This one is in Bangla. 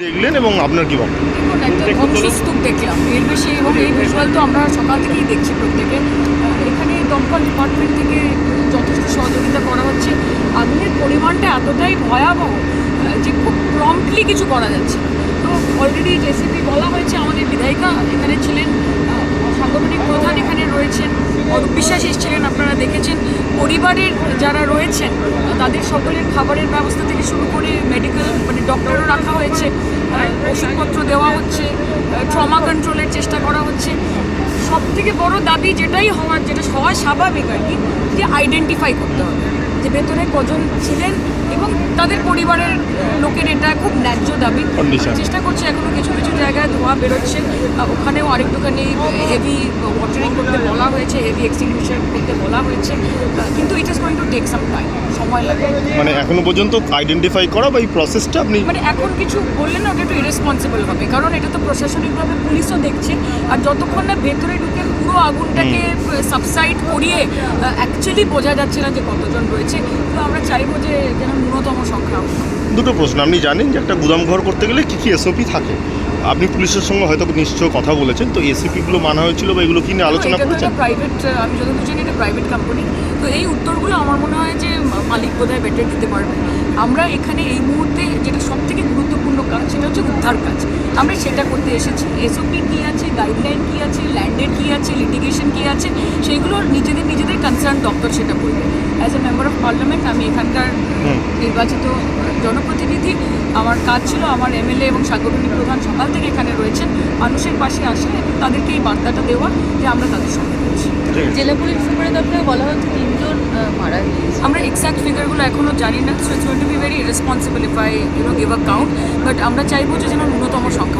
দেখলেন এবং আপনার কি বক্তব্য? দেখুন, একটা ধ্বংসস্তূপ দেখলাম, এর বেশি। এবং এই ভিজুয়াল তো আমরা সকাল থেকেই দেখছি প্রত্যেকে। এখানে দমকল ডিপার্টমেন্ট থেকে যথেষ্ট সহযোগিতা করা হচ্ছে। আগুনের পরিমাণটা এতটাই ভয়াবহ যে খুব প্রম্পটলি কিছু করা যাচ্ছে। তো অলরেডি জেসিপি বলা হয়েছে, আমাদের বিধায়িকা এখানে ছিলেন, সাংগঠনিক প্রধান এখানে রয়েছেন, অরূপ বিশ্বাস এসেছিলেন, আপনারা দেখেছেন। পরিবারের যারা রয়েছেন তাদের সকলের খাবারের ব্যবস্থা থেকে শুরু করে মেডিকেল ডক্টরও রাখা হয়েছে, ওষুধপত্র দেওয়া হচ্ছে, ট্রমা কন্ট্রোলের চেষ্টা করা হচ্ছে। সব থেকে বড় দাবি যেটা হওয়া স্বাভাবিক আর কি, যে আইডেন্টিফাই করতে হবে যে ভেতরে কজন ছিলেন এবং তাদের পরিবারের লোকের এটা খুব ন্যায্য দাবি। চেষ্টা করছে, এখনো কিছু কিছু জায়গায় ধোঁয়া বেরোচ্ছে, ওখানেও আরেকটুখানি হেভি ওয়াটারিং করতে বলা হয়েছে, হেভি এক্সটিংগুইশার করতে বলা হয়েছে, কিন্তু it is going to take some time, সময় লাগবে। মানে এখনো পর্যন্ত আইডেন্টিফাই করা বা এই প্রসেসটা আপনি এখন কিছু বললেন না, ওটা একটু ইরেসপন্সিবল হবে, কারণ এটা তো প্রশাসনিকভাবে পুলিশও দেখছে। আর যতক্ষণ না ভেতরে ঢুকে পুরো আগুনটাকে সাবসাইড করিয়ে অ্যাকচুয়ালি বোঝা যাচ্ছে না যে কতজন রয়েছে। তো আমরা চাইবো যে যেন ন্যূনতম সংখ্যা। দুটো প্রশ্ন, আপনি জানেন যে একটা গুদাম ঘর করতে গেলে কী কী এসওপি থাকে? আপনি পুলিশের সঙ্গে হয়তো নিশ্চয় কথা বলেছেন, তো এসওপিগুলো মানা হয়েছিল বা এগুলো কি নিয়ে আলোচনা করেছেন? প্রাইভেট, আমি যতদূর জানি এটা প্রাইভেট কোম্পানি, তো এই উত্তরগুলো আমার মনে হয় যে মালিক বোধহয় বেটার দিতে পারবে। আমরা এখানে এই মুহূর্তে যেটা সবথেকে গুরুত্বপূর্ণ কাজ, সেটা হচ্ছে উদ্ধার কাজ। আমরা সেটা করতে এসেছি। এসওপি কী আছে, গাইডলাইন কী আছে, ল্যান্ডের কী আছে, লিটিগেশন কী আছে, সেইগুলো নিজেদের কনসার্ন দপ্তর সেটা করবে। As a member of parliament, আমি এখানকার নির্বাচিত জনপ্রতিনিধি, আমার কাজ ছিল, আমার এমএলএ এবং সাংগঠনিক প্রধান সকাল থেকে এখানে রয়েছেন, মানুষের পাশে আসা এবং তাদেরকে এই বার্তাটা দেওয়া যে আমরা তাদের সঙ্গে রয়েছি। জেলা পুলিশ সুপারের দপ্তরে বলা হচ্ছে 3 জন মারা গিয়েছে। আমরা এক্স্যাক্ট ফিগারগুলো এখনও জানি না, so it's going to be very responsible if I give a count, but আমরা চাইবো যে যেন ন্যূনতম সংখ্যা।